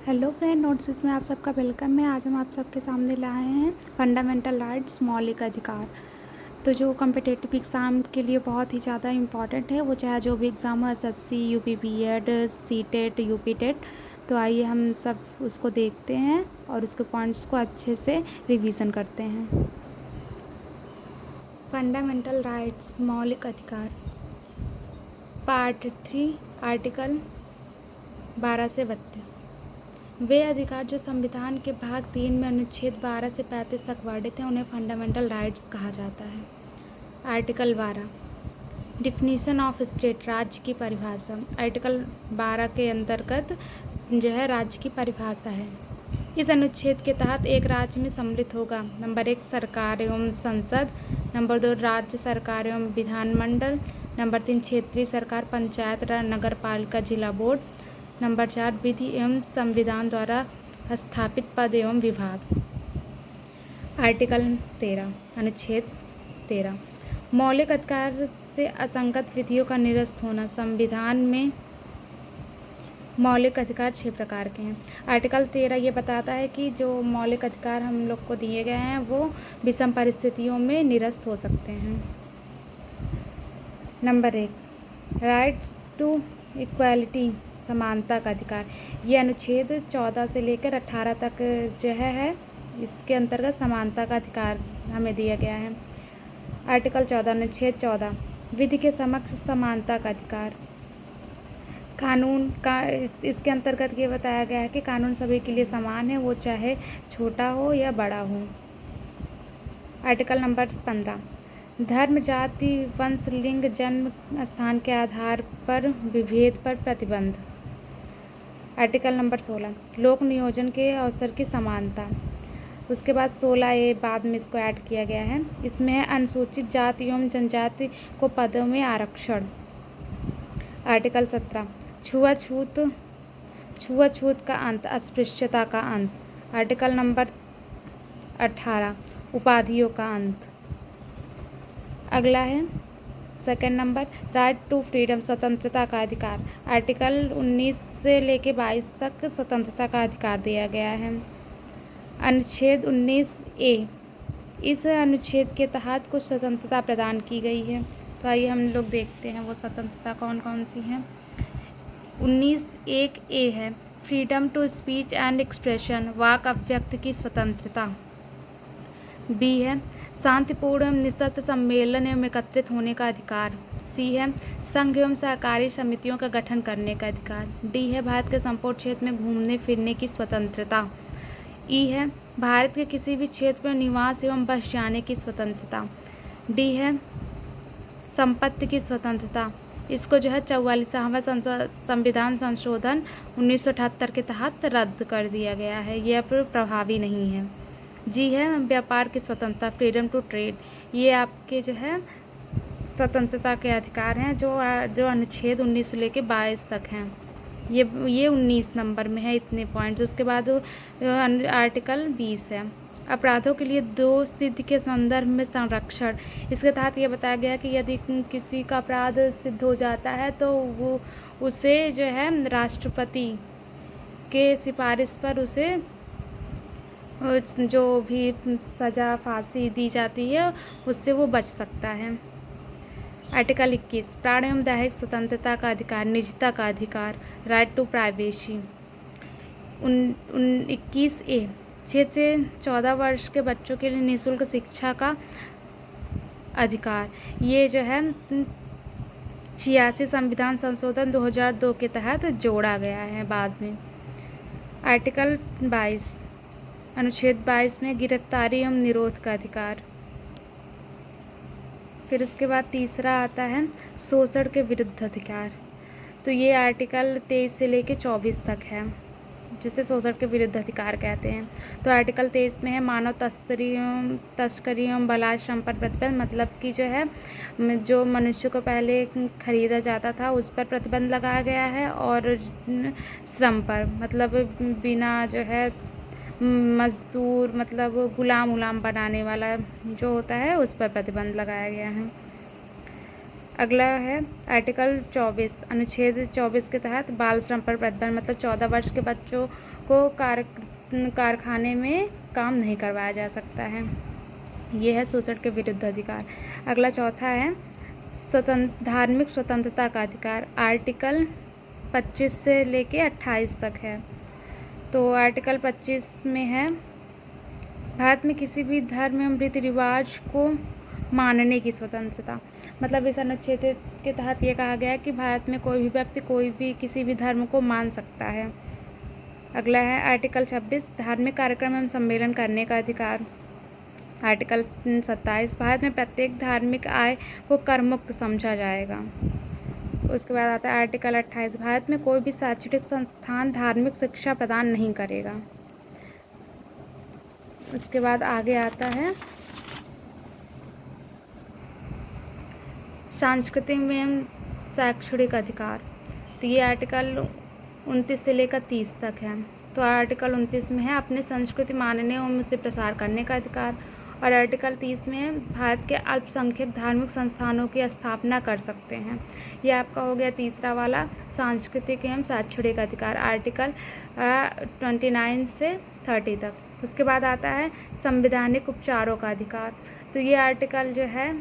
Hello friend, notes में आप सबका वेलकम है। आज हम आप सबके सामने लाए हैं फंडामेंटल राइट्स, मौलिक अधिकार। तो जो कॉम्पिटिटिव एग्ज़ाम के लिए बहुत ही ज़्यादा इम्पॉर्टेंट है, वो चाहे जो भी एग्ज़ाम हो, SSC, UP BEd, CTET, UP TET. तो आइए हम सब उसको देखते हैं और उसके पॉइंट्स को अच्छे से रिवीजन करते हैं। फंडामेंटल राइट्स, मौलिक अधिकार, पार्ट 3, आर्टिकल 12 से 32। वे अधिकार जो संविधान के भाग 3 में अनुच्छेद 12 से 35 तक वर्णित हैं, उन्हें फंडामेंटल राइट्स कहा जाता है। आर्टिकल 12, डिफिनीशन ऑफ स्टेट, राज्य की परिभाषा। आर्टिकल 12 के अंतर्गत जो है राज्य की परिभाषा है। इस अनुच्छेद के तहत एक राज्य में सम्मिलित होगा: नंबर 1, सरकार एवं संसद; नंबर 2, राज्य सरकार एवं विधानमंडल; नंबर 3, क्षेत्रीय सरकार, पंचायत, नगर पालिका, जिला बोर्ड; नंबर 4, विधि एवं संविधान द्वारा स्थापित पद एवं विभाग। आर्टिकल 13, अनुच्छेद 13, मौलिक अधिकार से असंगत विधियों का निरस्त होना। संविधान में मौलिक अधिकार 6 प्रकार के हैं। आर्टिकल 13 ये बताता है कि जो मौलिक अधिकार हम लोग को दिए गए हैं वो विषम परिस्थितियों में निरस्त हो सकते हैं। नंबर 1, राइट्स टू इक्वालिटी, समानता का अधिकार। ये अनुच्छेद 14 से लेकर 18 तक जो है इसके अंतर्गत समानता का अधिकार हमें दिया गया है। आर्टिकल 14, अनुच्छेद 14, विधि के समक्ष समानता का अधिकार। कानून का इसके अंतर्गत ये बताया गया है कि कानून सभी के लिए समान है, वो चाहे छोटा हो या बड़ा हो। आर्टिकल नंबर 15, धर्म, जाति, वंश, लिंग, जन्म स्थान के आधार पर विभेद पर प्रतिबंध। आर्टिकल नंबर 16, लोक नियोजन के अवसर की समानता। उसके बाद 16A बाद में इसको ऐड किया गया है। इसमें है अनुसूचित जाति एवं जनजाति को पदों में आरक्षण। आर्टिकल 17, छुआछूत का अंत, अस्पृश्यता का अंत। आर्टिकल नंबर 18, उपाधियों का अंत। अगला है second number, right to freedom, स्वतंत्रता का अधिकार। आर्टिकल 19 से लेके 22 तक स्वतंत्रता का अधिकार दिया गया है। अनुच्छेद 19A, इस अनुच्छेद के तहत कुछ स्वतंत्रता प्रदान की गई है। तो आइए हम लोग देखते हैं वो स्वतंत्रता कौन कौन सी हैं। 19(1)A है freedom to speech and expression, वाक अभिव्यक्ति की स्वतंत्रता। बी है शांतिपूर्ण एवं निःशर्त सम्मेलन एवं एकत्रित होने का अधिकार। सी है संघ एवं सहकारी समितियों का गठन करने का अधिकार। डी है भारत के संपूर्ण क्षेत्र में घूमने फिरने की स्वतंत्रता। ई है भारत के किसी भी क्षेत्र में निवास एवं बस जाने की स्वतंत्रता। डी है संपत्ति की स्वतंत्रता। इसको जो है 44वां संविधान संशोधन 1978 के तहत रद्द कर दिया गया है, यह प्रभावी नहीं है। जी है व्यापार की स्वतंत्रता, फ्रीडम टू ट्रेड। ये आपके जो है स्वतंत्रता के अधिकार हैं जो अनुच्छेद 19 से लेके 22 तक हैं। ये 19 नंबर में है इतने पॉइंट्स। उसके बाद आर्टिकल 20 है अपराधों के लिए दोष सिद्ध के संदर्भ में संरक्षण। इसके तहत ये बताया गया कि यदि किसी का अपराध सिद्ध हो जाता है तो वो उसे जो है राष्ट्रपति के सिफारिश पर उसे जो भी सज़ा फांसी दी जाती है उससे वो बच सकता है। आर्टिकल 21, प्राण एवं दैहिक स्वतंत्रता का अधिकार, निजता का अधिकार, राइट टू प्राइवेसी। 21A, 6 से 14 वर्ष के बच्चों के लिए निःशुल्क शिक्षा का अधिकार। ये जो है 86 संविधान संशोधन 2002 के तहत जोड़ा गया है बाद में। आर्टिकल 22, अनुच्छेद 22 में गिरफ्तारी एवं निरोध का अधिकार। फिर उसके बाद तीसरा आता है शोषण के विरुद्ध अधिकार। तो ये आर्टिकल 23 से लेके 24 तक है, जिसे शोषण के विरुद्ध अधिकार कहते हैं। तो आर्टिकल 23 में है मानव तस्करी एवं बाल श्रम पर प्रतिबंध। मतलब कि जो है जो मनुष्य को पहले खरीदा जाता था उस पर प्रतिबंध लगाया गया है, और श्रम पर मतलब बिना जो है मजदूर मतलब गुलाम बनाने वाला जो होता है उस पर प्रतिबंध लगाया गया है। अगला है आर्टिकल 24, अनुच्छेद 24 के तहत बाल श्रम पर प्रतिबंध, मतलब 14 वर्ष के बच्चों को कारखाने में काम नहीं करवाया जा सकता है। ये है शोषण के विरुद्ध अधिकार। अगला चौथा है धार्मिक स्वतंत्रता का अधिकार। आर्टिकल 25 से लेके 28 तक है। तो आर्टिकल 25 में है भारत में किसी भी धर्म एवं रीति रिवाज को मानने की स्वतंत्रता। मतलब इस अनुच्छेद के तहत ये कहा गया है कि भारत में कोई भी व्यक्ति कोई भी किसी भी धर्म को मान सकता है। अगला है आर्टिकल 26, धार्मिक कार्यक्रम एवं सम्मेलन करने का अधिकार। आर्टिकल 27, भारत में प्रत्येक धार्मिक आय को कर मुक्त समझा जाएगा। उसके बाद आता है आर्टिकल 28, भारत में कोई भी शैक्षणिक संस्थान धार्मिक शिक्षा प्रदान नहीं करेगा। उसके बाद आगे आता है सांस्कृतिक एवं शैक्षणिक अधिकार। तो ये आर्टिकल 29 से लेकर 30 तक है। तो आर्टिकल 29 में है अपनी संस्कृति मानने एवं उसे प्रसार करने का अधिकार, और आर्टिकल 30 में भारत के अल्पसंख्यक धार्मिक संस्थानों की स्थापना कर सकते हैं। यह आपका हो गया तीसरा वाला सांस्कृतिक एवं शैक्षणिक अधिकार, आर्टिकल 29 से 30 तक। उसके बाद आता है संवैधानिक उपचारों का अधिकार। तो ये आर्टिकल जो है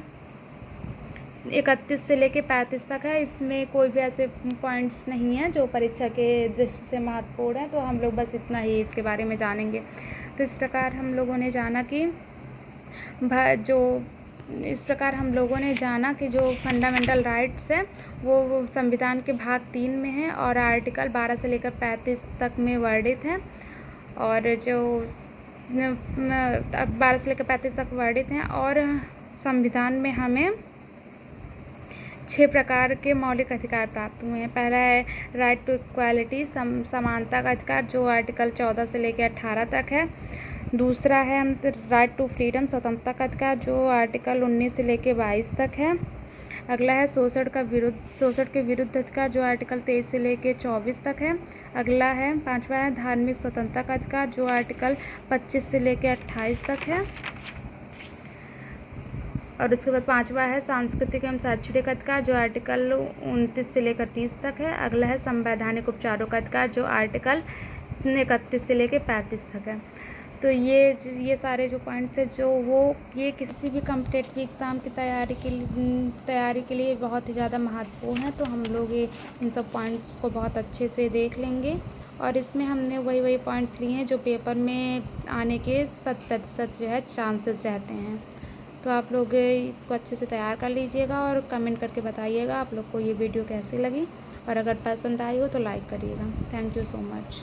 31 से लेके 35 तक है। इसमें कोई भी ऐसे पॉइंट्स नहीं है जो परीक्षा के दृष्टि से महत्वपूर्ण है, तो हम लोग बस इतना ही इसके बारे में जानेंगे। तो इस प्रकार हम लोगों ने जाना कि जो फंडामेंटल राइट्स है वो संविधान के भाग 3 में है और आर्टिकल 12 से लेकर 35 तक में वर्णित है, और जो 12 से लेकर 35 तक वर्णित हैं। और संविधान में हमें 6 प्रकार के मौलिक अधिकार प्राप्त हुए हैं। पहला है राइट टू इक्वालिटी, समानता का अधिकार, जो आर्टिकल 14 से लेकर 18 तक है। दूसरा है राइट टू फ्रीडम, स्वतंत्रता का अधिकार, जो आर्टिकल 19 से लेकर 22 तक है। अगला है शोषण के विरुद्ध अधिकार, जो आर्टिकल 23 से लेकर 24 तक है। अगला है 5वां है धार्मिक स्वतंत्रता का अधिकार, जो आर्टिकल 25 से लेकर 28 तक है। और उसके बाद 5वां है सांस्कृतिक एवं शैक्षणिक अधिकार, जो आर्टिकल 29 से लेकर 30 तक है। अगला है संवैधानिक उपचारों का अधिकार, जो आर्टिकल 31 से लेकर 35 तक है। तो ये सारे जो पॉइंट्स है ये किसी भी कॉम्पिटिटिव एग्ज़ाम की तैयारी के लिए बहुत ही ज़्यादा महत्वपूर्ण है। तो हम लोग इन सब पॉइंट्स को बहुत अच्छे से देख लेंगे, और इसमें हमने वही पॉइंट्स लिए हैं जो पेपर में आने के 100% जो है चांसेस रहते हैं। तो आप लोग इसको अच्छे से तैयार कर लीजिएगा और कमेंट करके बताइएगा आप लोग को ये वीडियो कैसी लगी, और अगर पसंद आई हो तो लाइक करिएगा। Thank you so much.